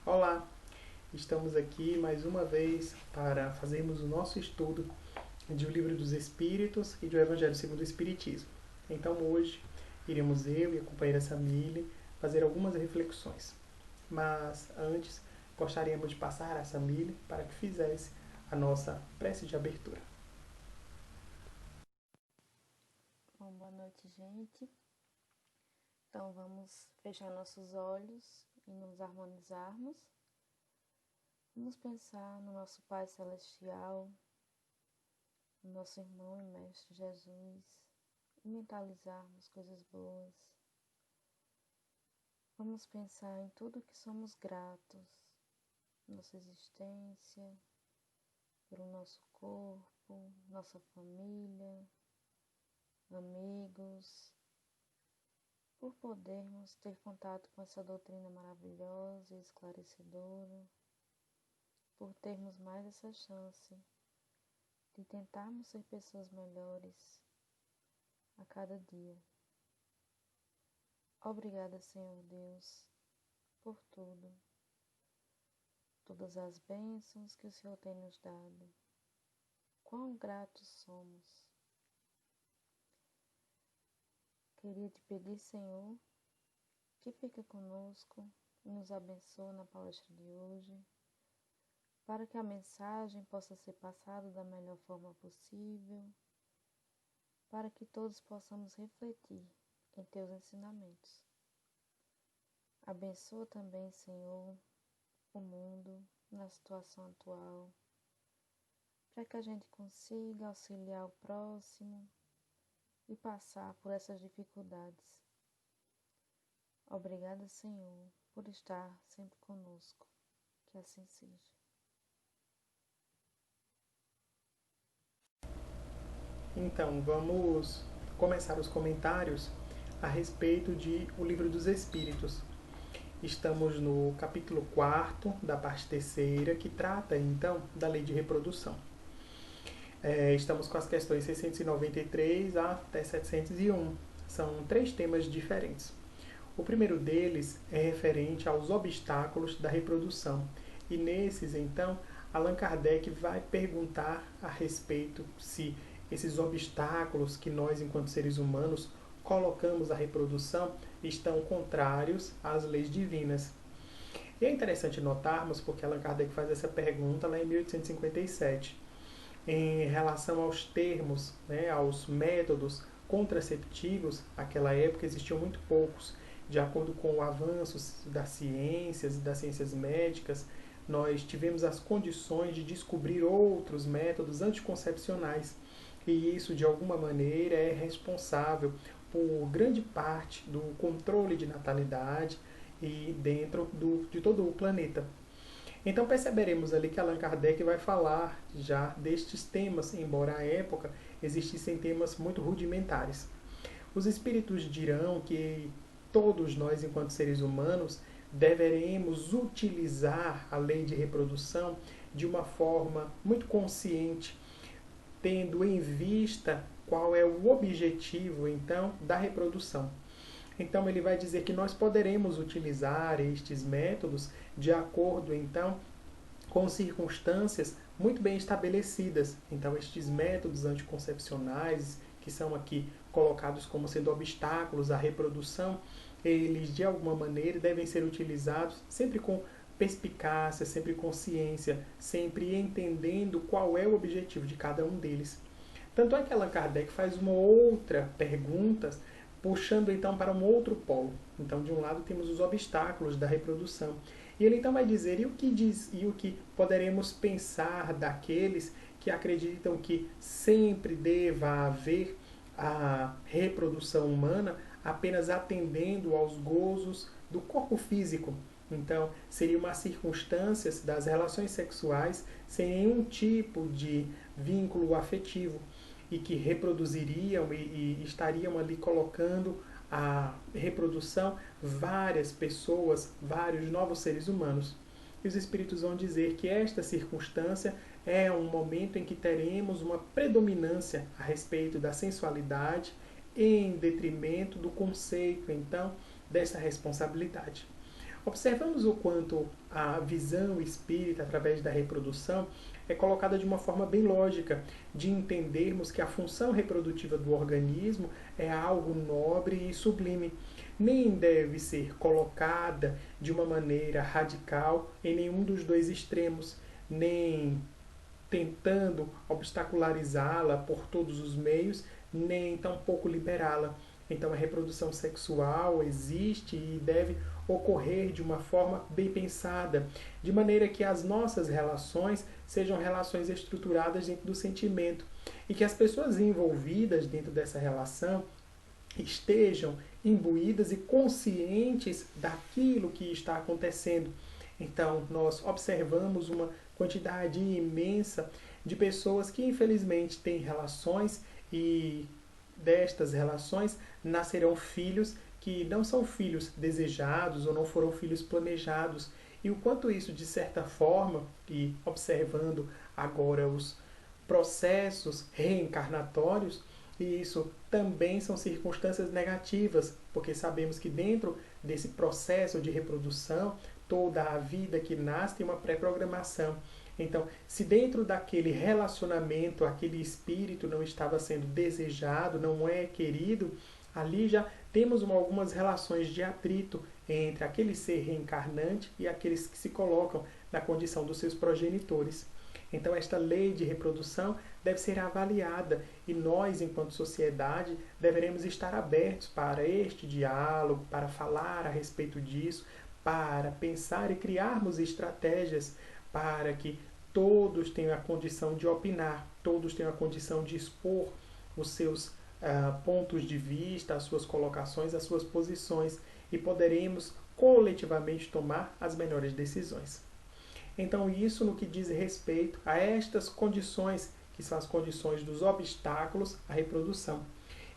Olá, estamos aqui mais uma vez para fazermos o nosso estudo de O Livro dos Espíritos e do Evangelho segundo o Espiritismo. Então hoje iremos eu e a companheira Samile fazer algumas reflexões. Mas antes gostaríamos de passar a Samile para que fizesse a nossa prece de abertura. Bom, boa noite, gente. Então vamos fechar nossos olhos e nos harmonizarmos. Vamos pensar no nosso Pai Celestial, no nosso irmão e Mestre Jesus, e mentalizarmos coisas boas. Vamos pensar em tudo que somos gratos, nossa existência, pelo nosso corpo, nossa família, amigos, por podermos ter contato com essa doutrina maravilhosa e esclarecedora, por termos mais essa chance de tentarmos ser pessoas melhores a cada dia. Obrigada, Senhor Deus, por tudo, todas as bênçãos que o Senhor tem nos dado. Quão gratos somos. Queria te pedir, Senhor, que fique conosco e nos abençoe na palestra de hoje, para que a mensagem possa ser passada da melhor forma possível, para que todos possamos refletir em teus ensinamentos. Abençoa também, Senhor, o mundo na situação atual, para que a gente consiga auxiliar o próximo e passar por essas dificuldades. Obrigada, Senhor, por estar sempre conosco. Que assim seja. Então, vamos começar os comentários a respeito de O Livro dos Espíritos. Estamos no capítulo 4 da parte terceira, que trata, então, da lei de reprodução. Estamos com as questões 693 até 701. São 3 temas diferentes. O primeiro deles é referente aos obstáculos da reprodução. E nesses, então, Allan Kardec vai perguntar a respeito se esses obstáculos que nós, enquanto seres humanos, colocamos à reprodução estão contrários às leis divinas. E é interessante notarmos, porque Allan Kardec faz essa pergunta lá em 1857, em relação aos termos, aos métodos contraceptivos. Naquela época existiam muito poucos. De acordo com o avanço das ciências e das ciências médicas, nós tivemos as condições de descobrir outros métodos anticoncepcionais. E isso, de alguma maneira, é responsável por grande parte do controle de natalidade e dentro de todo o planeta. Então perceberemos ali que Allan Kardec vai falar já destes temas, embora à época existissem temas muito rudimentares. Os espíritos dirão que todos nós, enquanto seres humanos, deveremos utilizar a lei de reprodução de uma forma muito consciente, tendo em vista qual é o objetivo, então, da reprodução. Então, ele vai dizer que nós poderemos utilizar estes métodos de acordo, então, com circunstâncias muito bem estabelecidas. Então, estes métodos anticoncepcionais, que são aqui colocados como sendo obstáculos à reprodução, eles, de alguma maneira, devem ser utilizados sempre com perspicácia, sempre com ciência, sempre entendendo qual é o objetivo de cada um deles. Tanto é que Allan Kardec faz uma outra pergunta, puxando então para um outro polo. Então, de um lado temos os obstáculos da reprodução. E ele então vai dizer, e o que poderemos pensar daqueles que acreditam que sempre deva haver a reprodução humana apenas atendendo aos gozos do corpo físico. Então, seriam umas circunstâncias das relações sexuais sem nenhum tipo de vínculo afetivo e que reproduziriam e estariam ali colocando a reprodução várias pessoas, vários novos seres humanos. E os espíritos vão dizer que esta circunstância é um momento em que teremos uma predominância a respeito da sensualidade em detrimento do conceito, então, dessa responsabilidade. Observamos o quanto a visão espírita, através da reprodução, é colocada de uma forma bem lógica, de entendermos que a função reprodutiva do organismo é algo nobre e sublime. Nem deve ser colocada de uma maneira radical em nenhum dos dois extremos, nem tentando obstacularizá-la por todos os meios, nem tampouco liberá-la. Então a reprodução sexual existe e deve ocorrer de uma forma bem pensada, de maneira que as nossas relações sejam relações estruturadas dentro do sentimento e que as pessoas envolvidas dentro dessa relação estejam imbuídas e conscientes daquilo que está acontecendo. Então, nós observamos uma quantidade imensa de pessoas que infelizmente têm relações e destas relações nascerão filhos que não são filhos desejados ou não foram filhos planejados. E o quanto isso, de certa forma, e observando agora os processos reencarnatórios, e isso também são circunstâncias negativas, porque sabemos que dentro desse processo de reprodução, toda a vida que nasce tem uma pré-programação. Então, se dentro daquele relacionamento, aquele espírito não estava sendo desejado, não é querido, ali já temos algumas relações de atrito entre aquele ser reencarnante e aqueles que se colocam na condição dos seus progenitores. Então, esta lei de reprodução deve ser avaliada e nós, enquanto sociedade, deveremos estar abertos para este diálogo, para falar a respeito disso, para pensar e criarmos estratégias para que todos tenham a condição de opinar, todos tenham a condição de expor os seus pontos de vista, as suas colocações, as suas posições e poderemos coletivamente tomar as melhores decisões. Então, isso no que diz respeito a estas condições, que são as condições dos obstáculos à reprodução.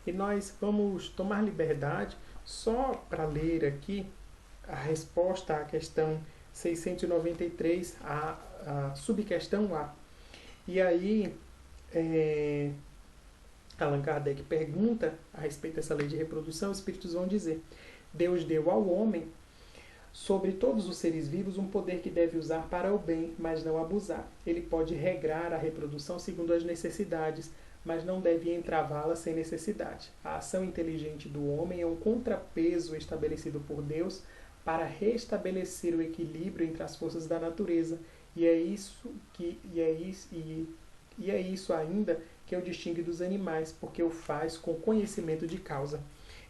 E nós vamos tomar liberdade só para ler aqui a resposta à questão 693, a subquestão A. E aí, Allan Kardec pergunta a respeito dessa lei de reprodução, os espíritos vão dizer: Deus deu ao homem, sobre todos os seres vivos, um poder que deve usar para o bem, mas não abusar. Ele pode regrar a reprodução segundo as necessidades, mas não deve entravá-la sem necessidade. A ação inteligente do homem é um contrapeso estabelecido por Deus para restabelecer o equilíbrio entre as forças da natureza, e é isso ainda que o distingue dos animais, porque o faz com conhecimento de causa.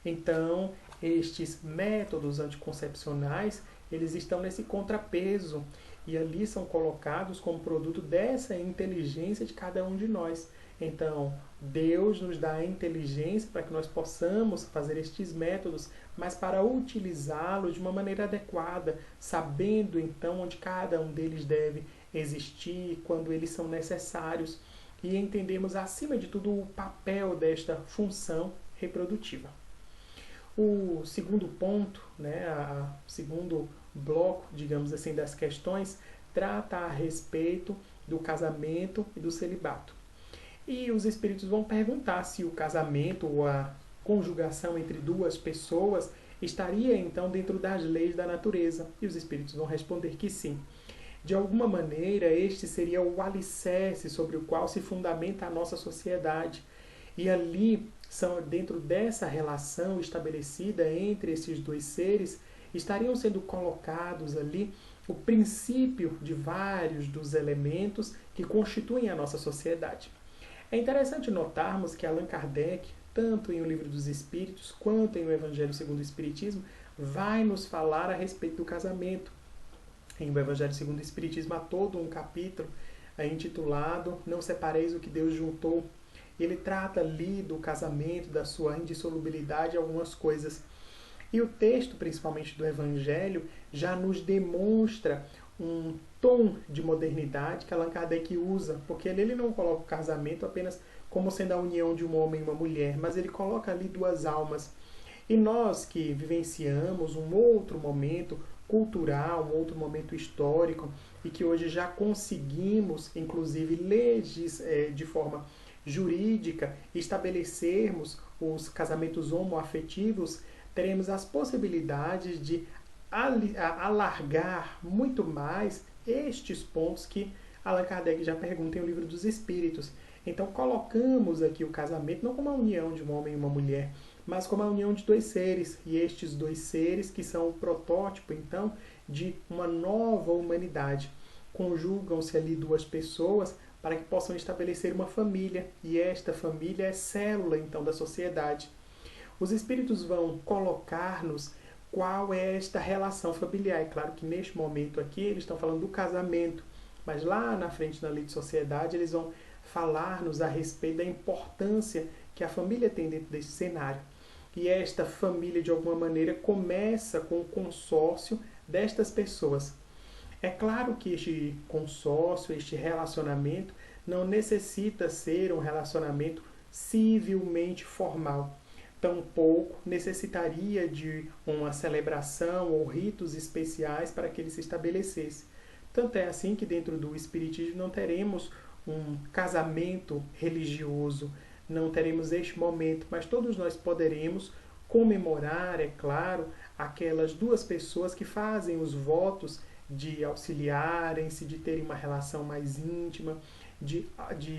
Então, estes métodos anticoncepcionais, eles estão nesse contrapeso e ali são colocados como produto dessa inteligência de cada um de nós. Então, Deus nos dá a inteligência para que nós possamos fazer estes métodos, mas para utilizá-los de uma maneira adequada, sabendo então onde cada um deles deve existir, quando eles são necessários, e entendemos acima de tudo o papel desta função reprodutiva. O segundo ponto, o segundo bloco, digamos assim, das questões, trata a respeito do casamento e do celibato. E os espíritos vão perguntar se o casamento ou a conjugação entre duas pessoas estaria então dentro das leis da natureza. E os espíritos vão responder que sim. De alguma maneira, este seria o alicerce sobre o qual se fundamenta a nossa sociedade. E ali, dentro dessa relação estabelecida entre esses dois seres, estariam sendo colocados ali o princípio de vários dos elementos que constituem a nossa sociedade. É interessante notarmos que Allan Kardec, tanto em O Livro dos Espíritos, quanto em O Evangelho segundo o Espiritismo, vai nos falar a respeito do casamento. Em O Evangelho segundo o Espiritismo há todo um capítulo intitulado Não separeis o que Deus juntou. Ele trata ali do casamento, da sua indissolubilidade, algumas coisas. E o texto, principalmente do Evangelho, já nos demonstra um tom de modernidade que Allan Kardec usa, porque ele não coloca o casamento apenas como sendo a união de um homem e uma mulher, mas ele coloca ali duas almas. E nós que vivenciamos um outro momento cultural, um outro momento histórico, e que hoje já conseguimos, inclusive, de forma jurídica, estabelecermos os casamentos homoafetivos, teremos as possibilidades de alargar muito mais estes pontos que Allan Kardec já pergunta em O Livro dos Espíritos. Então colocamos aqui o casamento não como a união de um homem e uma mulher, mas como a união de dois seres, e estes dois seres que são o protótipo, então, de uma nova humanidade. Conjugam-se ali duas pessoas para que possam estabelecer uma família, e esta família é célula, então, da sociedade. Os espíritos vão colocar-nos qual é esta relação familiar. É claro que neste momento aqui eles estão falando do casamento, mas lá na frente na lei de sociedade eles vão falar-nos a respeito da importância que a família tem dentro desse cenário. E esta família, de alguma maneira, começa com o consórcio destas pessoas. É claro que este consórcio, este relacionamento, não necessita ser um relacionamento civilmente formal. Tampouco necessitaria de uma celebração ou ritos especiais para que ele se estabelecesse. Tanto é assim que dentro do Espiritismo não teremos um casamento religioso, não teremos este momento, mas todos nós poderemos comemorar, é claro, aquelas duas pessoas que fazem os votos de auxiliarem-se, de terem uma relação mais íntima, de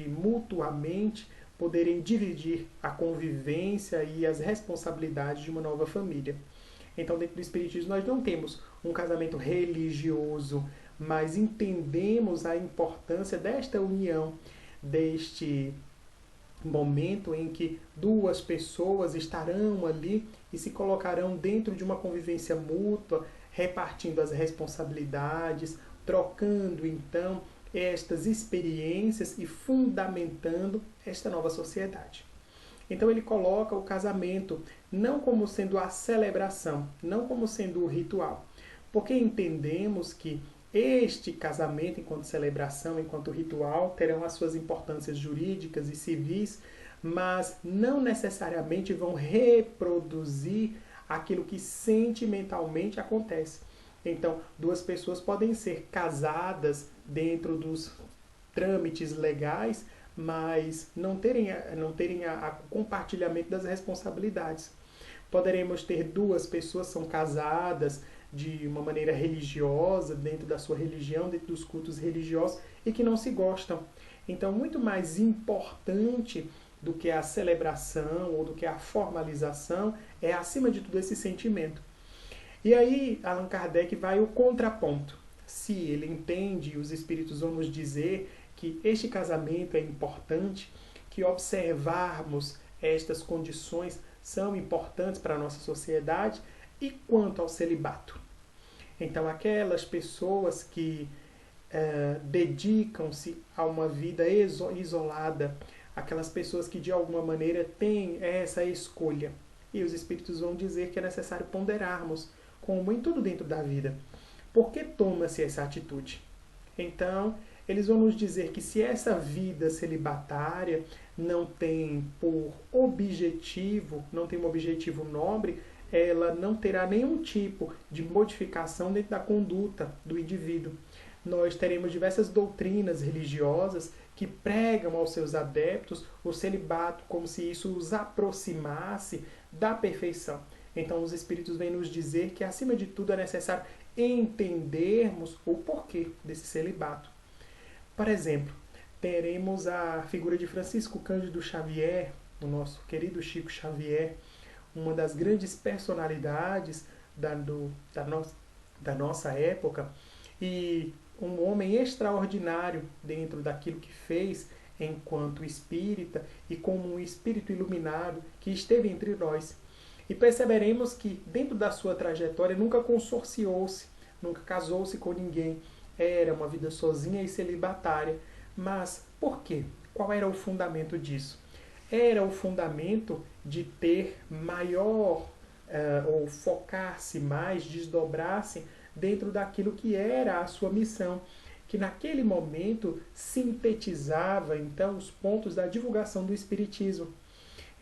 mutuamente poderem dividir a convivência e as responsabilidades de uma nova família. Então, dentro do Espiritismo, nós não temos um casamento religioso, mas entendemos a importância desta união, deste momento em que duas pessoas estarão ali e se colocarão dentro de uma convivência mútua, repartindo as responsabilidades, trocando então estas experiências e fundamentando esta nova sociedade. Então ele coloca o casamento não como sendo a celebração, não como sendo o ritual, porque entendemos que este casamento, enquanto celebração, enquanto ritual, terão as suas importâncias jurídicas e civis, mas não necessariamente vão reproduzir aquilo que sentimentalmente acontece. Então, duas pessoas podem ser casadas dentro dos trâmites legais, mas não terem a compartilhamento das responsabilidades. Poderemos ter duas pessoas que são casadas de uma maneira religiosa, dentro da sua religião, dentro dos cultos religiosos, e que não se gostam. Então, muito mais importante do que a celebração ou do que a formalização é, acima de tudo, esse sentimento. E aí, Allan Kardec vai o contraponto. Se ele entende, os espíritos vão nos dizer que este casamento é importante, que observarmos estas condições são importantes para a nossa sociedade. E quanto ao celibato? Então, aquelas pessoas que dedicam-se a uma vida isolada, aquelas pessoas que de alguma maneira têm essa escolha. E os espíritos vão dizer que é necessário ponderarmos, como em tudo dentro da vida. Por que toma-se essa atitude? Então, eles vão nos dizer que se essa vida celibatária não tem por objetivo, não tem um objetivo nobre, ela não terá nenhum tipo de modificação dentro da conduta do indivíduo. Nós teremos diversas doutrinas religiosas que pregam aos seus adeptos o celibato como se isso os aproximasse da perfeição. Então os espíritos vêm nos dizer que, acima de tudo, é necessário entendermos o porquê desse celibato. Por exemplo, teremos a figura de Francisco Cândido Xavier, o nosso querido Chico Xavier, uma das grandes personalidades da nossa época, e um homem extraordinário dentro daquilo que fez enquanto espírita e como um espírito iluminado que esteve entre nós. E perceberemos que dentro da sua trajetória nunca consorciou-se, nunca casou-se com ninguém. Era uma vida sozinha e celibatária. Mas por quê? Qual era o fundamento disso? Era o fundamento de ter maior, ou focar-se mais, desdobrar-se dentro daquilo que era a sua missão, que naquele momento sintetizava então os pontos da divulgação do Espiritismo.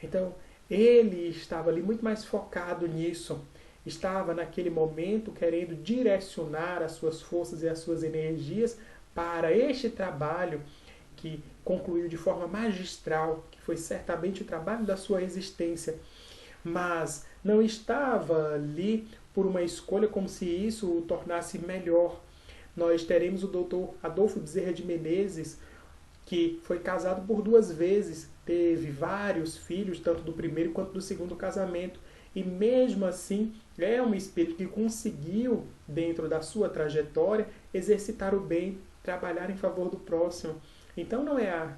Então, ele estava ali muito mais focado nisso, estava naquele momento querendo direcionar as suas forças e as suas energias para este trabalho que concluiu de forma magistral, que foi certamente o trabalho da sua existência, mas não estava ali por uma escolha como se isso o tornasse melhor. Nós teremos o Dr. Adolfo Bezerra de Menezes, que foi casado por 2 vezes, teve vários filhos, tanto do primeiro quanto do segundo casamento, e mesmo assim é um espírito que conseguiu, dentro da sua trajetória, exercitar o bem, trabalhar em favor do próximo. Então não é a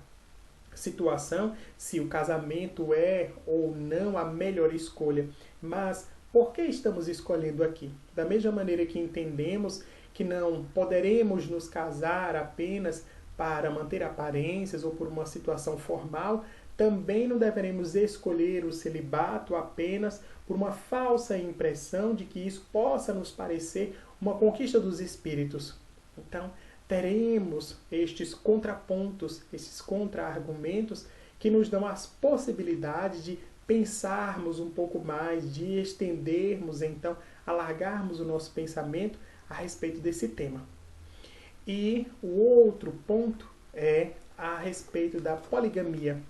situação se o casamento é ou não a melhor escolha, mas por que estamos escolhendo aqui? Da mesma maneira que entendemos que não poderemos nos casar apenas para manter aparências ou por uma situação formal, também não deveremos escolher o celibato apenas por uma falsa impressão de que isso possa nos parecer uma conquista dos espíritos. Então, teremos estes contrapontos, esses contra-argumentos que nos dão as possibilidades de pensarmos um pouco mais, de estendermos, então, alargarmos o nosso pensamento a respeito desse tema. E o outro ponto é a respeito da poligamia.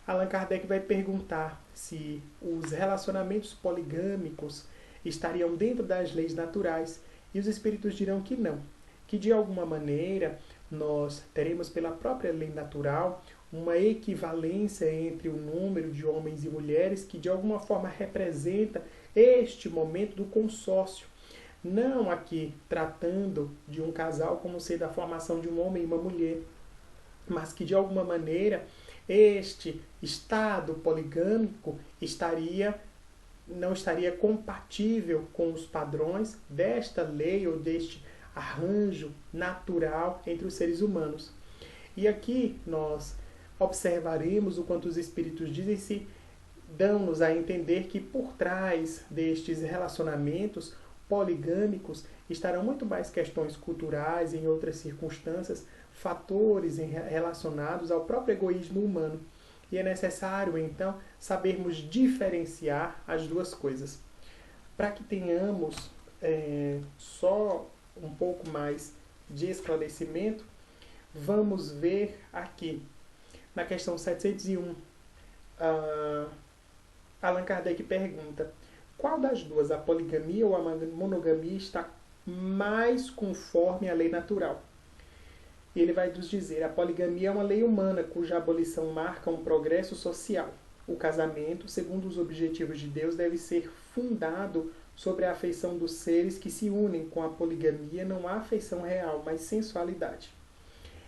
Allan Kardec vai perguntar se os relacionamentos poligâmicos estariam dentro das leis naturais, e os espíritos dirão que não, que de alguma maneira nós teremos pela própria lei natural uma equivalência entre o número de homens e mulheres que de alguma forma representa este momento do consórcio. Não aqui tratando de um casal como sendo a formação de um homem e uma mulher, mas que de alguma maneira este estado poligâmico não estaria compatível com os padrões desta lei ou deste arranjo natural entre os seres humanos. E aqui nós observaremos o quanto os espíritos dizem-se, dão-nos a entender que por trás destes relacionamentos poligâmicos estarão muito mais questões culturais, em outras circunstâncias, fatores relacionados ao próprio egoísmo humano. E é necessário, então, sabermos diferenciar as duas coisas. Para que tenhamos só um pouco mais de esclarecimento, vamos ver aqui, na questão 701, Allan Kardec pergunta: qual das duas, a poligamia ou a monogamia, está mais conforme à lei natural? E ele vai nos dizer: a poligamia é uma lei humana cuja abolição marca um progresso social. O casamento, segundo os objetivos de Deus, deve ser fundado sobre a afeição dos seres que se unem. Com a poligamia não há afeição real, mas sensualidade.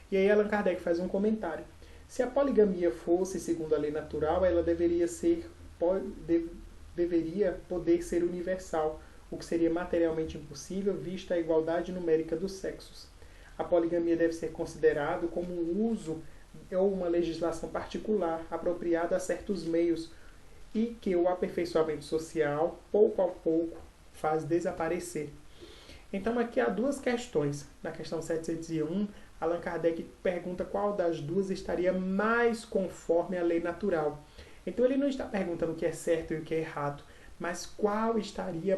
E aí Allan Kardec faz um comentário. Se a poligamia fosse segundo a lei natural, ela deveria poder ser universal, o que seria materialmente impossível, vista a igualdade numérica dos sexos. A poligamia deve ser considerado como um uso ou uma legislação particular, apropriada a certos meios, e que o aperfeiçoamento social, pouco a pouco, faz desaparecer. Então aqui há duas questões. Na questão 701, Allan Kardec pergunta qual das duas estaria mais conforme à lei natural. Então ele não está perguntando o que é certo e o que é errado, mas qual estaria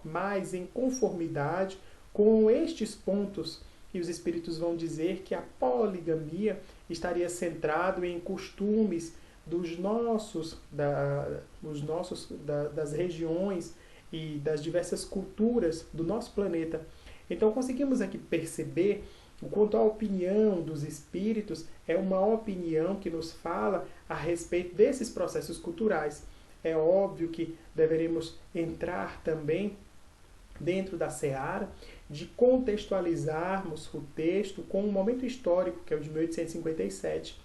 mais em conformidade com estes pontos. E os espíritos vão dizer que a poligamia estaria centrado em costumes das regiões e das diversas culturas do nosso planeta. Então conseguimos aqui perceber o quanto a opinião dos espíritos é uma opinião que nos fala a respeito desses processos culturais. É óbvio que deveremos entrar também dentro da seara de contextualizarmos o texto com um momento histórico, que é o de 1857.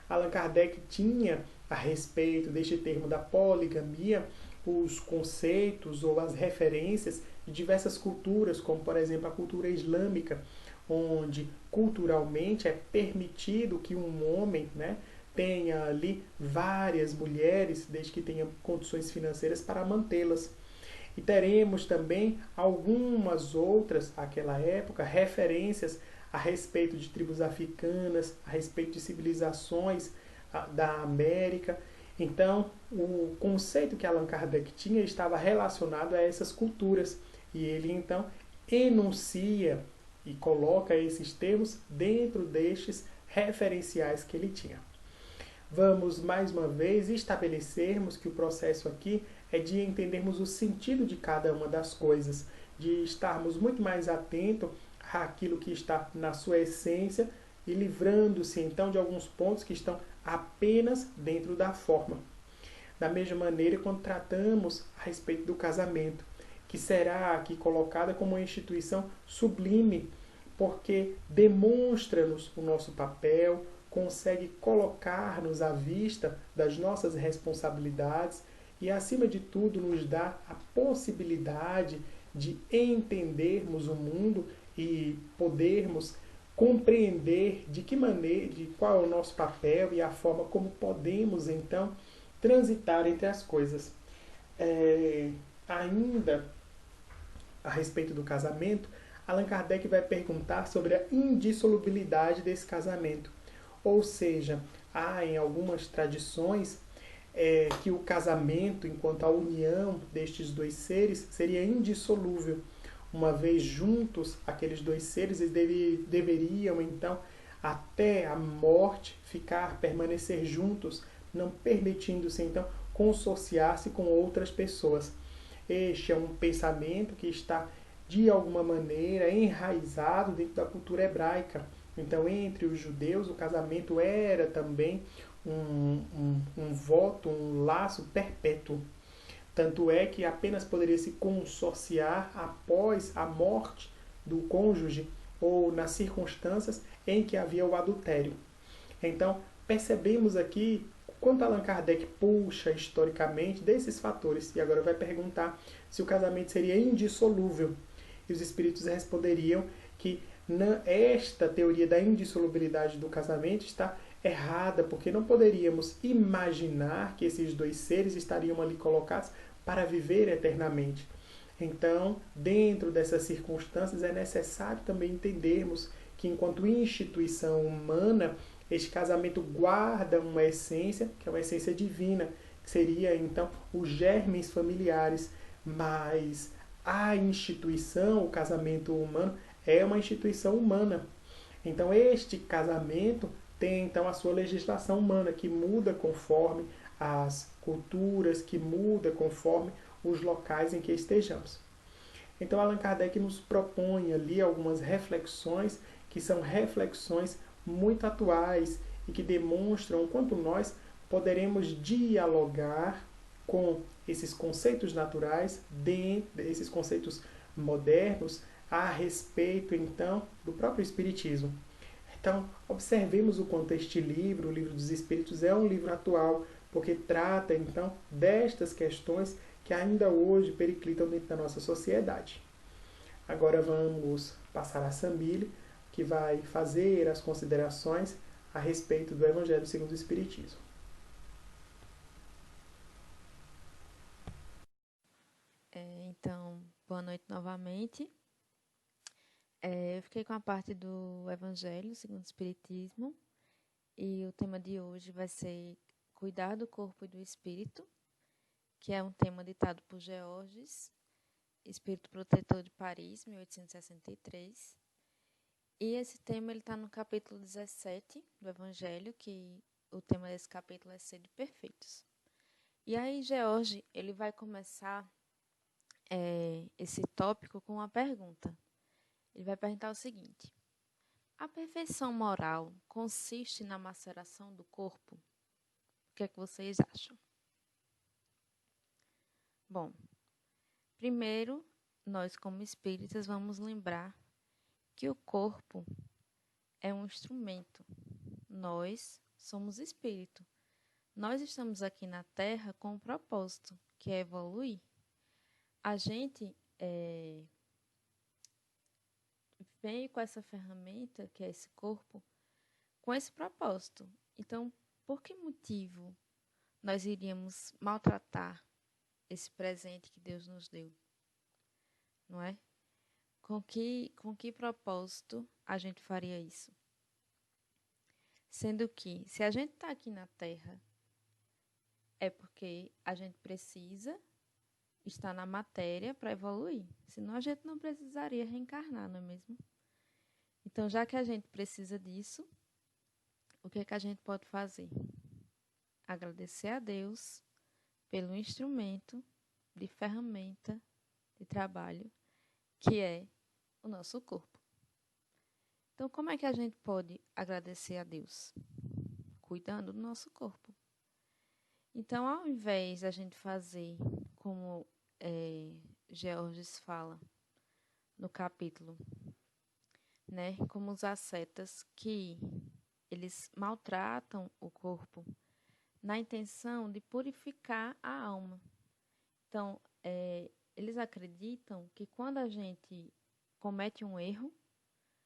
Allan Kardec tinha, a respeito deste termo da poligamia, os conceitos ou as referências de diversas culturas, como, por exemplo, a cultura islâmica, onde culturalmente é permitido que um homem, tenha ali várias mulheres, desde que tenha condições financeiras para mantê-las. E teremos também algumas outras, naquela época, referências a respeito de tribos africanas, a respeito de civilizações da América. Então, o conceito que Allan Kardec tinha estava relacionado a essas culturas. E ele, então, enuncia e coloca esses termos dentro destes referenciais que ele tinha. Vamos, mais uma vez, estabelecermos que o processo aqui é de entendermos o sentido de cada uma das coisas, de estarmos muito mais atentos àquilo que está na sua essência e livrando-se então de alguns pontos que estão apenas dentro da forma. Da mesma maneira, quando tratamos a respeito do casamento, que será aqui colocada como uma instituição sublime, porque demonstra-nos o nosso papel, consegue colocar-nos à vista das nossas responsabilidades e, acima de tudo, nos dá a possibilidade de entendermos o mundo e podermos compreender de que maneira, de qual é o nosso papel e a forma como podemos então transitar entre as coisas. Ainda a respeito do casamento, Allan Kardec vai perguntar sobre a indissolubilidade desse casamento. Ou seja, há em algumas tradições que o casamento, enquanto a união destes dois seres, seria indissolúvel. Uma vez juntos, aqueles dois seres eles deveriam, então, até a morte, permanecer juntos, não permitindo-se, então, consorciar-se com outras pessoas. Este é um pensamento que está, de alguma maneira, enraizado dentro da cultura hebraica. Então, entre os judeus, o casamento era também um voto, um laço perpétuo. Tanto é que apenas poderia se consorciar após a morte do cônjuge ou nas circunstâncias em que havia o adultério. Então, percebemos aqui quanto Allan Kardec puxa historicamente desses fatores. E agora vai perguntar se o casamento seria indissolúvel. E os espíritos responderiam que esta teoria da indissolubilidade do casamento está errada, porque não poderíamos imaginar que esses dois seres estariam ali colocados para viver eternamente. Então, dentro dessas circunstâncias, é necessário também entendermos que, enquanto instituição humana, este casamento guarda uma essência, que é uma essência divina, que seria, então, os germes familiares, mas a instituição, o casamento humano, é uma instituição humana. Então, este casamento tem, então, a sua legislação humana, que muda conforme as culturas, que muda conforme os locais em que estejamos. Então, Allan Kardec nos propõe ali algumas reflexões, que são reflexões muito atuais e que demonstram o quanto nós poderemos dialogar com esses conceitos naturais, esses conceitos modernos, a respeito, então, do próprio Espiritismo. Então, observemos o quanto este livro, o Livro dos Espíritos, é um livro atual, porque trata, então, destas questões que ainda hoje periclitam dentro da nossa sociedade. Agora vamos passar a Samile, que vai fazer as considerações a respeito do Evangelho segundo o Espiritismo. Então, boa noite novamente. Eu fiquei com a parte do Evangelho segundo o Espiritismo e o tema de hoje vai ser Cuidar do Corpo e do Espírito, que é um tema ditado por Georges, Espírito Protetor de Paris, 1863. E esse tema está no capítulo 17 do Evangelho, que o tema desse capítulo é Sede Perfeitos. E aí, George, ele vai começar esse tópico com uma pergunta. Ele vai perguntar o seguinte: a perfeição moral consiste na maceração do corpo? O que é que vocês acham? Bom, primeiro, nós como espíritas vamos lembrar que o corpo é um instrumento. Nós somos espírito. Nós estamos aqui na Terra com um propósito, que é evoluir. A gente veio com essa ferramenta, que é esse corpo, com esse propósito. Então, por que motivo nós iríamos maltratar esse presente que Deus nos deu? Não é? Com que propósito a gente faria isso? Sendo que, se a gente está aqui na Terra, é porque a gente precisa estar na matéria para evoluir. Senão a gente não precisaria reencarnar, não é mesmo? Então, já que a gente precisa disso, o que é que a gente pode fazer? Agradecer a Deus pelo instrumento de ferramenta de trabalho, que é o nosso corpo. Então, como é que a gente pode agradecer a Deus? Cuidando do nosso corpo. Então, ao invés da gente fazer como Georges fala no capítulo, né, como os ascetas que eles maltratam o corpo na intenção de purificar a alma. Então, eles acreditam que quando a gente comete um erro,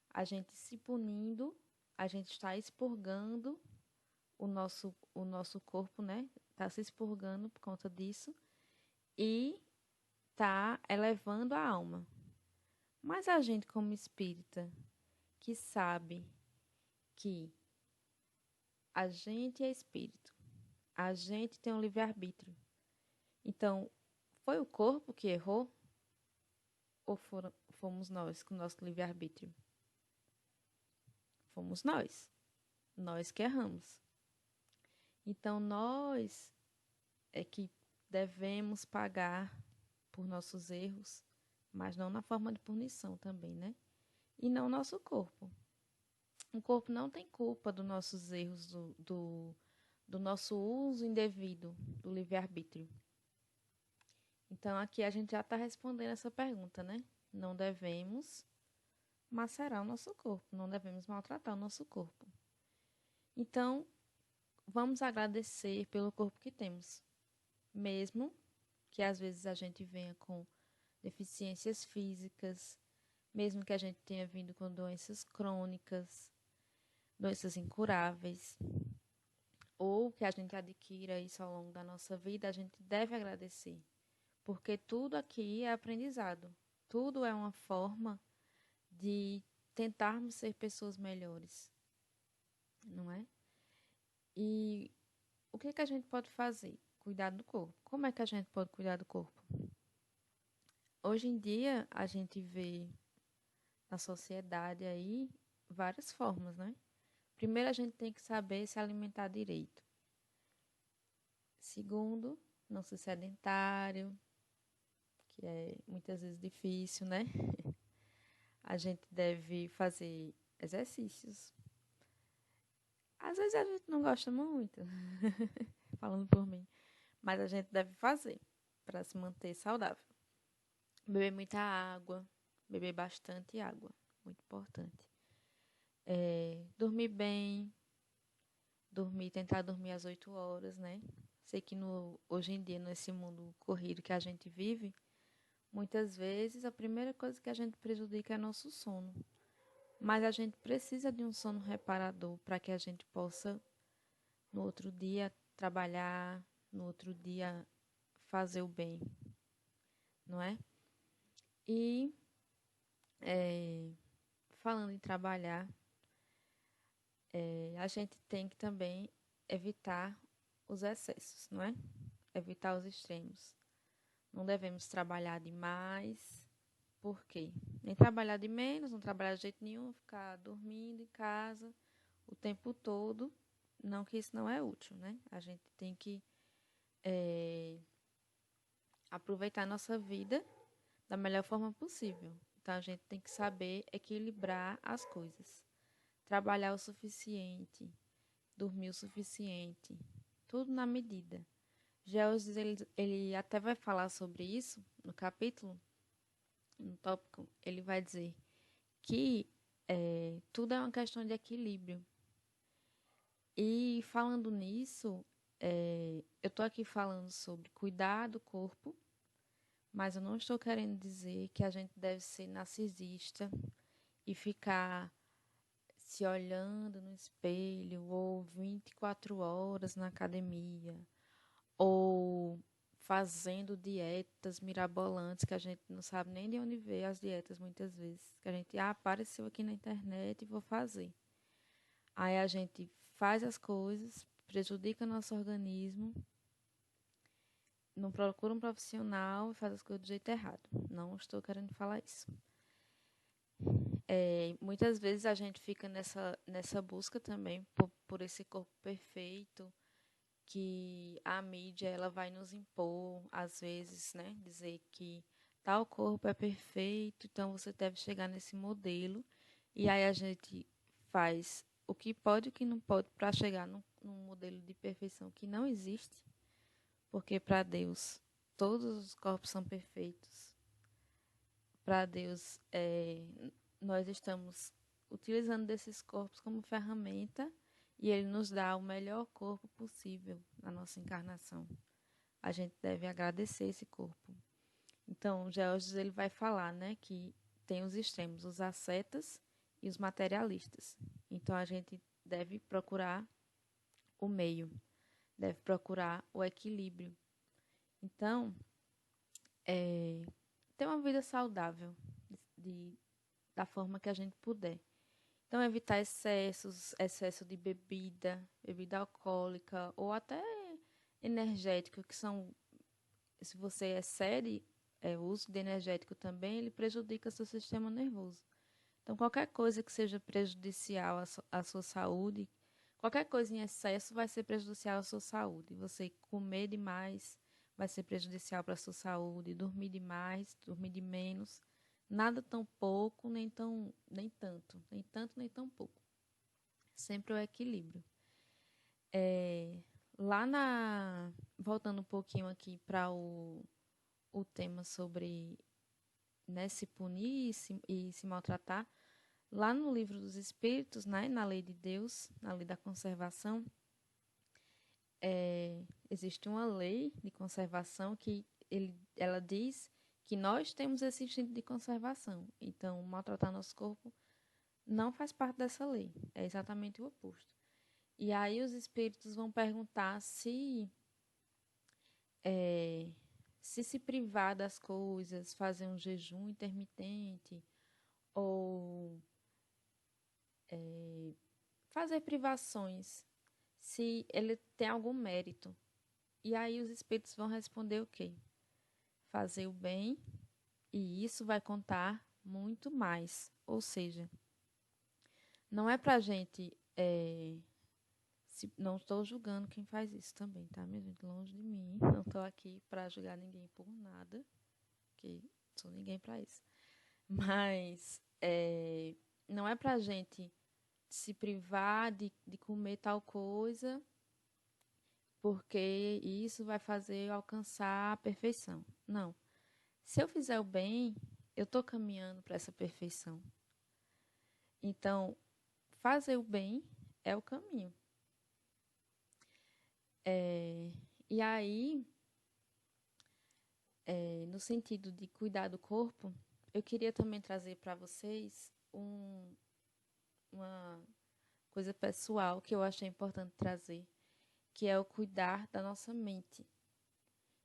a gente se punindo, a gente está expurgando o nosso corpo, né? Está se expurgando por conta disso e está elevando a alma. Mas a gente, como espírita, que sabe que a gente é espírito, a gente tem um livre-arbítrio. Então, foi o corpo que errou ou fomos nós com o nosso livre-arbítrio? Fomos nós que erramos. Então, nós é que devemos pagar por nossos erros, mas não na forma de punição também, né? E não o nosso corpo. O corpo não tem culpa dos nossos erros, do nosso uso indevido do livre-arbítrio. Então, aqui a gente já está respondendo essa pergunta, né? Não devemos macerar o nosso corpo, não devemos maltratar o nosso corpo. Então, vamos agradecer pelo corpo que temos, mesmo que às vezes a gente venha com deficiências físicas, mesmo que a gente tenha vindo com doenças crônicas, doenças incuráveis, ou que a gente adquira isso ao longo da nossa vida, a gente deve agradecer, porque tudo aqui é aprendizado, tudo é uma forma de tentarmos ser pessoas melhores, não é? E o que é que a gente pode fazer? Cuidar do corpo. Como é que a gente pode cuidar do corpo? Hoje em dia, a gente vê na sociedade aí várias formas, né? Primeiro, a gente tem que saber se alimentar direito. Segundo, não ser sedentário, que é muitas vezes difícil, né? A gente deve fazer exercícios. Às vezes a gente não gosta muito, falando por mim, mas a gente deve fazer para se manter saudável. Beber muita água, beber bastante água, muito importante. Dormir bem, tentar dormir às 8 horas, né? Sei que hoje em dia, nesse mundo corrido que a gente vive, muitas vezes a primeira coisa que a gente prejudica é nosso sono. Mas a gente precisa de um sono reparador para que a gente possa, no outro dia, trabalhar, no outro dia, fazer o bem, não é? E, falando em trabalhar, a gente tem que também evitar os excessos, não é? Evitar os extremos. Não devemos trabalhar demais. Por quê? Nem trabalhar de menos, não trabalhar de jeito nenhum, ficar dormindo em casa o tempo todo. Não que isso não é útil, né? A gente tem que aproveitar a nossa vida da melhor forma possível. Então, a gente tem que saber equilibrar as coisas. Trabalhar o suficiente, dormir o suficiente, tudo na medida. Georges, ele até vai falar sobre isso no capítulo, no tópico, ele vai dizer que tudo é uma questão de equilíbrio. E falando nisso, eu estou aqui falando sobre cuidar do corpo, mas eu não estou querendo dizer que a gente deve ser narcisista e ficar se olhando no espelho ou 24 horas na academia ou fazendo dietas mirabolantes que a gente não sabe nem de onde veio as dietas muitas vezes. Que a gente apareceu aqui na internet e vou fazer. Aí a gente faz as coisas, prejudica nosso organismo, não procura um profissional e faz as coisas do jeito errado. Não estou querendo falar isso. Muitas vezes a gente fica nessa busca também por esse corpo perfeito que a mídia ela vai nos impor, às vezes, né, dizer que tal corpo é perfeito, então você deve chegar nesse modelo, e aí a gente faz o que pode e o que não pode para chegar num modelo de perfeição que não existe, porque para Deus todos os corpos são perfeitos. Para Deus, nós estamos utilizando desses corpos como ferramenta e Ele nos dá o melhor corpo possível na nossa encarnação. A gente deve agradecer esse corpo. Então, Geórgios ele vai falar, né, que tem os extremos, os ascetas e os materialistas. Então, a gente deve procurar o meio, deve procurar o equilíbrio. Então, ter uma vida saudável, da forma que a gente puder. Então, evitar excesso de bebida alcoólica ou até energética, que são, se você excede o uso de energético também, ele prejudica seu sistema nervoso. Então, qualquer coisa que seja prejudicial à sua saúde, qualquer coisa em excesso vai ser prejudicial à sua saúde. Você comer demais vai ser prejudicial para a sua saúde, dormir demais, dormir de menos. Nada tão pouco, nem tanto, nem tão pouco. Sempre o equilíbrio. Voltando um pouquinho aqui para o tema sobre, né, se punir e se maltratar, lá no livro dos Espíritos, né, na lei de Deus, na lei da conservação, existe uma lei de conservação que ela diz que nós temos esse instinto de conservação. Então, maltratar nosso corpo não faz parte dessa lei. É exatamente o oposto. E aí os espíritos vão perguntar se privar das coisas, fazer um jejum intermitente, ou fazer privações, se ele tem algum mérito. E aí os espíritos vão responder o quê? Fazer o bem, e isso vai contar muito mais. Ou seja, não é pra gente. Não estou julgando quem faz isso também, tá, minha gente? Longe de mim. Não estou aqui para julgar ninguém por nada, que sou ninguém para isso. Mas não é pra gente se privar de comer tal coisa, porque isso vai fazer eu alcançar a perfeição. Não. Se eu fizer o bem, eu estou caminhando para essa perfeição. Então, fazer o bem é o caminho. E aí, no sentido de cuidar do corpo, eu queria também trazer para vocês uma coisa pessoal que eu achei importante trazer, que é o cuidar da nossa mente.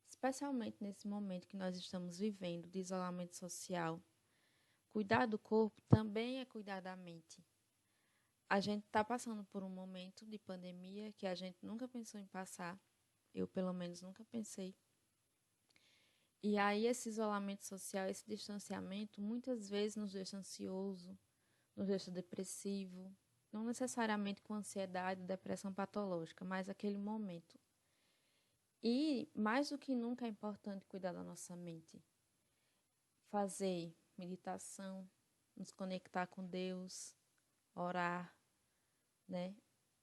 Especialmente nesse momento que nós estamos vivendo de isolamento social. Cuidar do corpo também é cuidar da mente. A gente está passando por um momento de pandemia que a gente nunca pensou em passar. Eu, pelo menos, nunca pensei. E aí esse isolamento social, esse distanciamento, muitas vezes nos deixa ansioso, nos deixa depressivo, não necessariamente com ansiedade, depressão patológica, mas aquele momento. E mais do que nunca é importante cuidar da nossa mente. Fazer meditação, nos conectar com Deus, orar, né?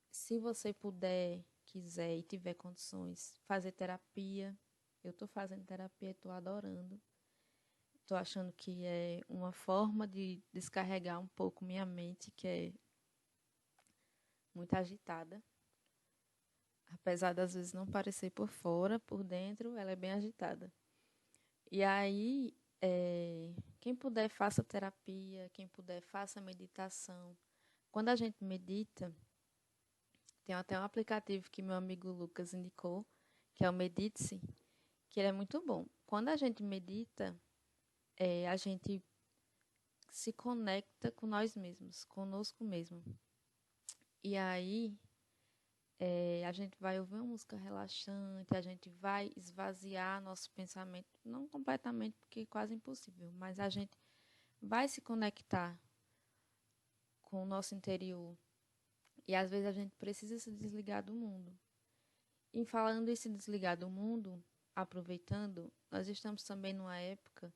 Se você puder, quiser e tiver condições, fazer terapia. Eu estou fazendo terapia e estou adorando. Estou achando que é uma forma de descarregar um pouco minha mente, que é muito agitada. Apesar das vezes não parecer por fora, por dentro ela é bem agitada. E aí, quem puder faça terapia, quem puder faça meditação. Quando a gente medita, tem até um aplicativo que meu amigo Lucas indicou, que é o Medite-se, que ele é muito bom. Quando a gente medita, a gente se conecta com nós mesmos, conosco mesmo. E aí, a gente vai ouvir uma música relaxante, a gente vai esvaziar nosso pensamento, não completamente, porque é quase impossível, mas a gente vai se conectar com o nosso interior. E às vezes a gente precisa se desligar do mundo. em falando isso de desligar do mundo, aproveitando, nós estamos também numa época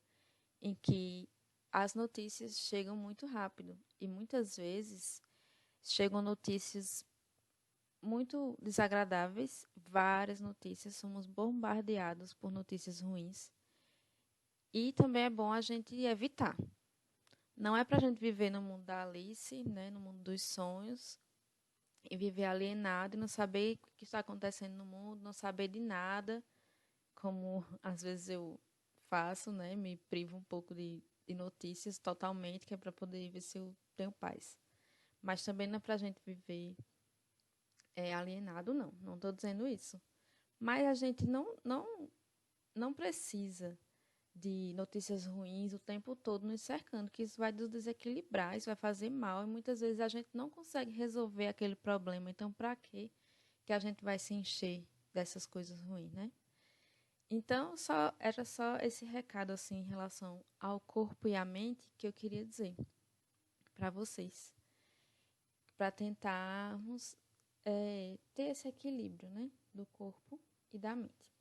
em que as notícias chegam muito rápido e muitas vezes chegam notícias muito desagradáveis, várias notícias, somos bombardeados por notícias ruins. E também é bom a gente evitar. Não é para a gente viver no mundo da Alice, né, no mundo dos sonhos, e viver alienado e não saber o que está acontecendo no mundo, não saber de nada, como às vezes eu faço, né, me privo um pouco de notícias totalmente, que é para poder ver se eu tenho paz. Mas também não é para a gente viver alienado, não. Não estou dizendo isso. Mas a gente não precisa de notícias ruins o tempo todo nos cercando, que isso vai nos desequilibrar, isso vai fazer mal e muitas vezes a gente não consegue resolver aquele problema. Então, para quê que a gente vai se encher dessas coisas ruins, né? Então, era só esse recado assim em relação ao corpo e à mente que eu queria dizer para vocês, para tentarmos ter esse equilíbrio, né, do corpo e da mente.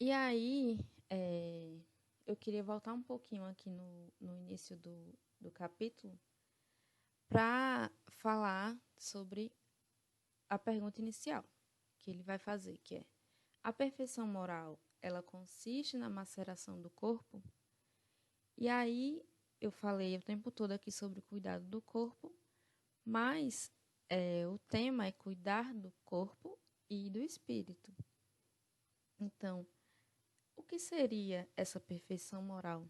E aí, eu queria voltar um pouquinho aqui no início do capítulo para falar sobre a pergunta inicial que ele vai fazer, que é: a perfeição moral, ela consiste na maceração do corpo? E aí, eu falei o tempo todo aqui sobre o cuidado do corpo, mas o tema é cuidar do corpo e do espírito. Então, o que seria essa perfeição moral?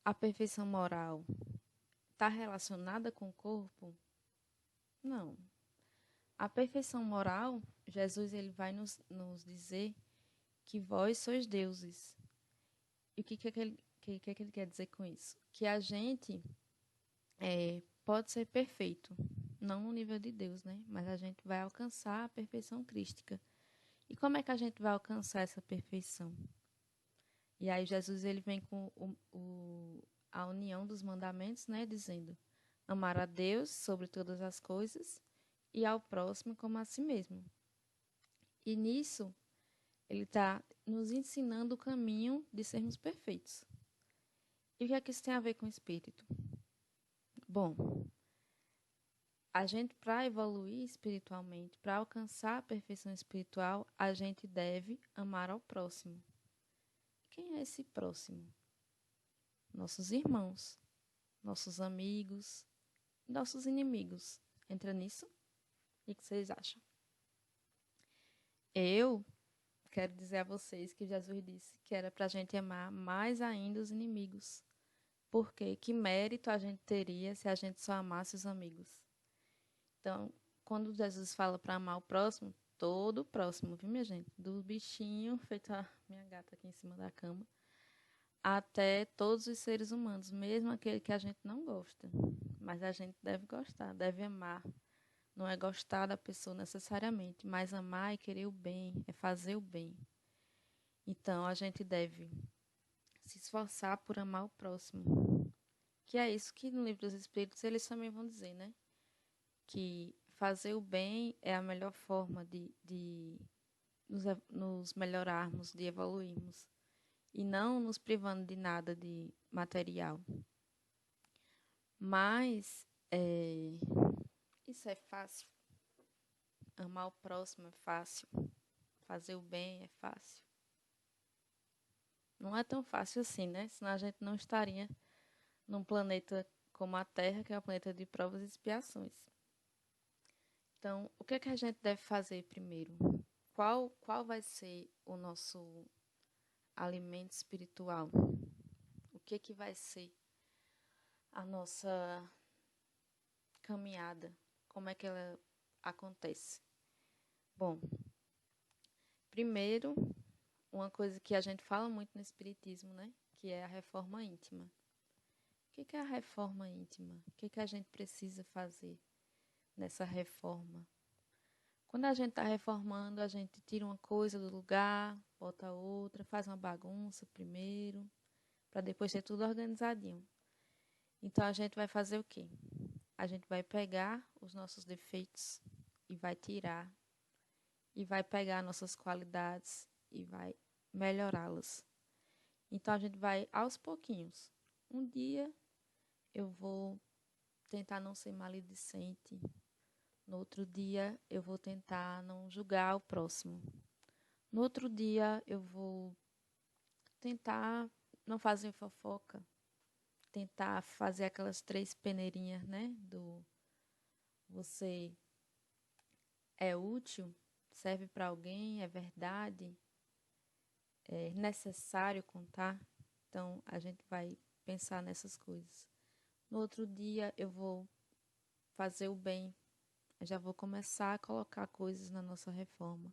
A perfeição moral está relacionada com o corpo? Não. A perfeição moral, Jesus ele vai nos dizer que vós sois deuses. E o que ele quer dizer com isso? Que a gente pode ser perfeito, não no nível de Deus, né? Mas a gente vai alcançar a perfeição crística. E como é que a gente vai alcançar essa perfeição? E aí Jesus ele vem com a união dos mandamentos, né? Dizendo: amar a Deus sobre todas as coisas e ao próximo como a si mesmo. E nisso, ele está nos ensinando o caminho de sermos perfeitos. E o que é que isso tem a ver com o espírito? Bom, a gente, para evoluir espiritualmente, para alcançar a perfeição espiritual, a gente deve amar ao próximo. Quem é esse próximo? Nossos irmãos, nossos amigos, nossos inimigos. Entra nisso? O que vocês acham? Eu quero dizer a vocês que Jesus disse que era para a gente amar mais ainda os inimigos. Porque que mérito a gente teria se a gente só amasse os amigos? Então, quando Jesus fala para amar o próximo, todo o próximo, viu, minha gente? Do bichinho, feito a minha gata aqui em cima da cama, até todos os seres humanos, mesmo aquele que a gente não gosta. Mas a gente deve gostar, deve amar. Não é gostar da pessoa necessariamente, mas amar é querer o bem, é fazer o bem. Então, a gente deve se esforçar por amar o próximo. Que é isso que no Livro dos Espíritos eles também vão dizer, né? Que fazer o bem é a melhor forma de nos melhorarmos, de evoluirmos. E não nos privando de nada de material. Mas isso é fácil. Amar o próximo é fácil. Fazer o bem é fácil. Não é tão fácil assim, né? Senão a gente não estaria num planeta como a Terra, que é o planeta de provas e expiações. Então, o que é que a gente deve fazer primeiro? Qual vai ser o nosso alimento espiritual? O que é que vai ser a nossa caminhada? Como é que ela acontece? Bom, primeiro, uma coisa que a gente fala muito no Espiritismo, né? Que é a reforma íntima. O que é a reforma íntima? O que a gente precisa fazer nessa reforma? Quando a gente está reformando, a gente tira uma coisa do lugar, bota outra, faz uma bagunça primeiro, para depois ter tudo organizadinho. Então, a gente vai fazer o quê? A gente vai pegar os nossos defeitos e vai tirar e vai pegar nossas qualidades e vai melhorá-las. Então a gente vai aos pouquinhos. Um dia eu vou tentar não ser maledicente. No outro dia eu vou tentar não julgar o próximo. No outro dia eu vou tentar não fazer fofoca. Tentar fazer aquelas 3 peneirinhas, né? Do você é útil, serve para alguém, é verdade, é necessário contar. Então a gente vai pensar nessas coisas. No outro dia eu vou fazer o bem. Eu já vou começar a colocar coisas na nossa reforma.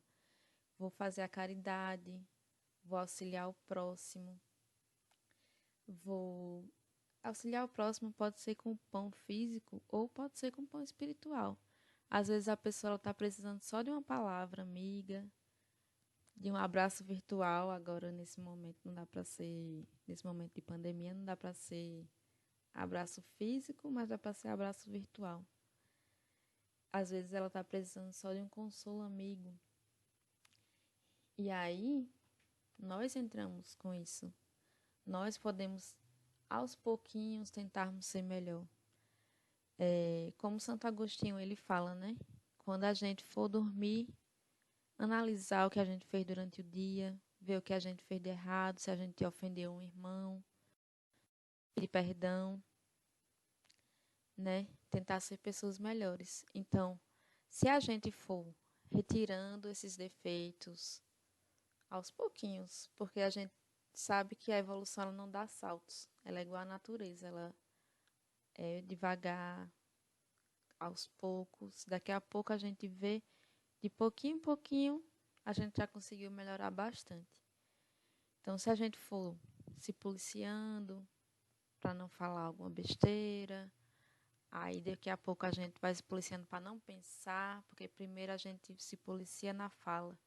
Vou fazer a caridade, vou auxiliar o próximo. Vou auxiliar o próximo pode ser com pão físico ou pode ser com pão espiritual. Às vezes a pessoa está precisando só de uma palavra amiga, de um abraço virtual. Agora, nesse momento, não dá para ser, nesse momento de pandemia, não dá para ser abraço físico, mas dá para ser abraço virtual. Às vezes ela está precisando só de um consolo amigo. E aí, nós entramos com isso. Nós podemos, aos pouquinhos, tentarmos ser melhor. Como Santo Agostinho ele fala, né? Quando a gente for dormir, analisar o que a gente fez durante o dia, ver o que a gente fez de errado, se a gente ofendeu um irmão, pedir perdão, né? Tentar ser pessoas melhores. Então, se a gente for retirando esses defeitos aos pouquinhos, porque a gente sabe que a evolução ela não dá saltos, ela é igual à natureza, ela é devagar, aos poucos. Daqui a pouco a gente vê, de pouquinho em pouquinho, a gente já conseguiu melhorar bastante. Então, se a gente for se policiando para não falar alguma besteira, aí daqui a pouco a gente vai se policiando para não pensar, porque primeiro a gente se policia na fala,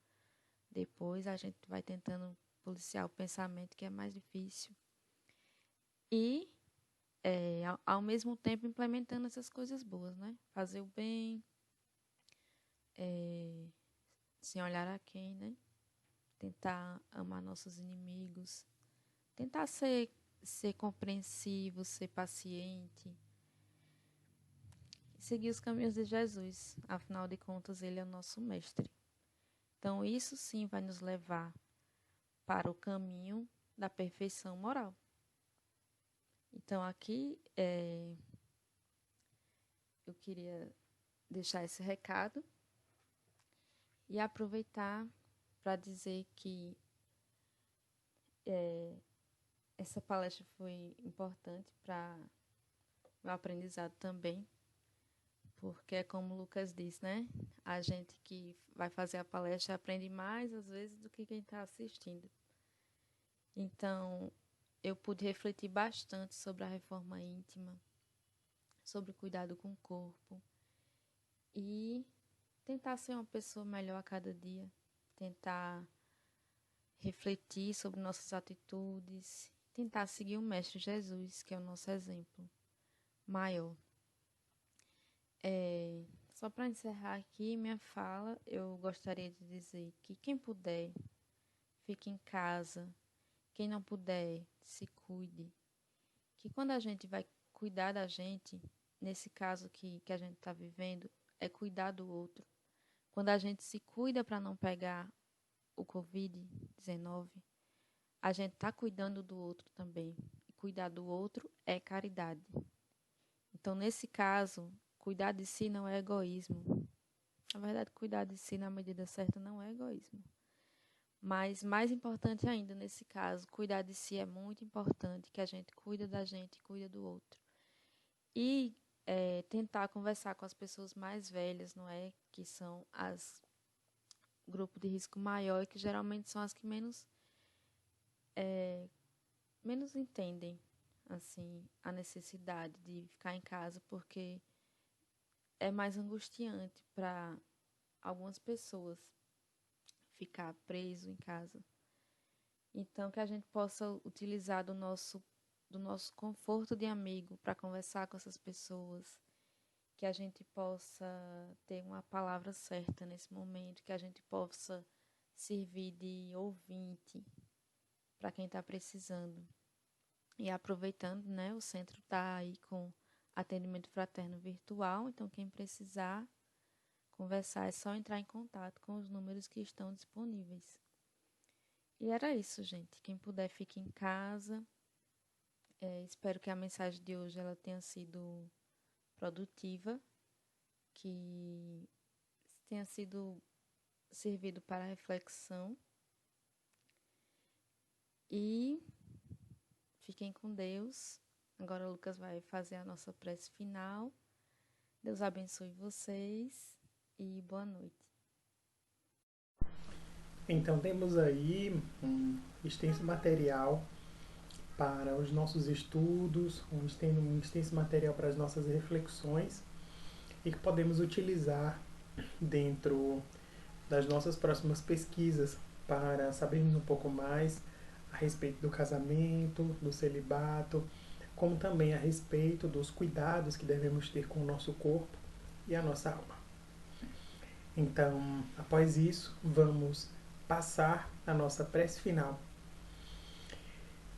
depois a gente vai tentando policiar o pensamento, que é mais difícil. E, ao mesmo tempo, implementando essas coisas boas, né? Fazer o bem, sem olhar a quem, né? Tentar amar nossos inimigos, tentar ser compreensivo, ser paciente, seguir os caminhos de Jesus. Afinal de contas, ele é o nosso mestre. Então, isso sim vai nos levar para o caminho da perfeição moral. Então, aqui eu queria deixar esse recado e aproveitar para dizer que essa palestra foi importante para meu aprendizado também, porque é como o Lucas disse, né? A gente que vai fazer a palestra aprende mais, às vezes, do que quem está assistindo. Então, eu pude refletir bastante sobre a reforma íntima, sobre o cuidado com o corpo e tentar ser uma pessoa melhor a cada dia, tentar refletir sobre nossas atitudes, tentar seguir o Mestre Jesus, que é o nosso exemplo maior. Só para encerrar aqui minha fala, eu gostaria de dizer que quem puder, fique em casa. Quem não puder, se cuide. Que quando a gente vai cuidar da gente, nesse caso que a gente está vivendo, é cuidar do outro. Quando a gente se cuida para não pegar o Covid-19, a gente está cuidando do outro também. E cuidar do outro é caridade. Então, nesse caso, cuidar de si não é egoísmo. Na verdade, cuidar de si na medida certa não é egoísmo. Mas mais importante ainda nesse caso, cuidar de si é muito importante, que a gente cuida da gente e cuida do outro. E tentar conversar com as pessoas mais velhas, não é? Que são as grupo de risco maior e que geralmente são as que menos entendem assim a necessidade de ficar em casa, porque é mais angustiante para algumas pessoas ficar preso em casa. Então, que a gente possa utilizar do nosso conforto de amigo para conversar com essas pessoas, que a gente possa ter uma palavra certa nesse momento, que a gente possa servir de ouvinte para quem está precisando. E aproveitando, né, o centro está aí com atendimento fraterno virtual, então quem precisar conversar é só entrar em contato com os números que estão disponíveis. E era isso, gente. Quem puder, fique em casa. Espero que a mensagem de hoje ela tenha sido produtiva, que tenha sido servido para reflexão. E fiquem com Deus. Agora o Lucas vai fazer a nossa prece final. Deus abençoe vocês e boa noite. Então temos aí um extenso material para os nossos estudos, um extenso material para as nossas reflexões e que podemos utilizar dentro das nossas próximas pesquisas para sabermos um pouco mais a respeito do casamento, do celibato, como também a respeito dos cuidados que devemos ter com o nosso corpo e a nossa alma. Então, após isso, vamos passar a nossa prece final,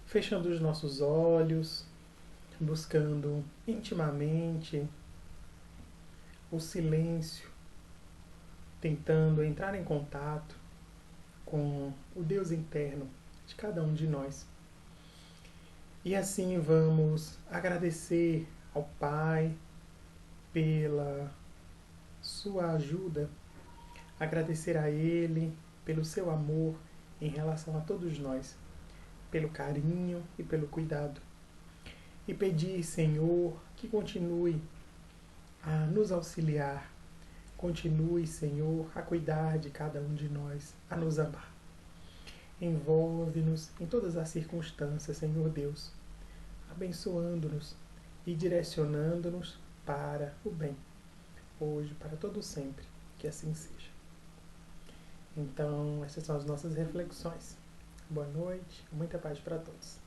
fechando os nossos olhos, buscando intimamente o silêncio, tentando entrar em contato com o Deus interno de cada um de nós. E assim vamos agradecer ao Pai pela sua ajuda, agradecer a Ele pelo seu amor em relação a todos nós, pelo carinho e pelo cuidado. E pedir, Senhor, que continue a nos auxiliar, continue, Senhor, a cuidar de cada um de nós, a nos amar. Envolve-nos em todas as circunstâncias, Senhor Deus, abençoando-nos e direcionando-nos para o bem, hoje, para todo sempre, que assim seja. Então, essas são as nossas reflexões. Boa noite, muita paz para todos.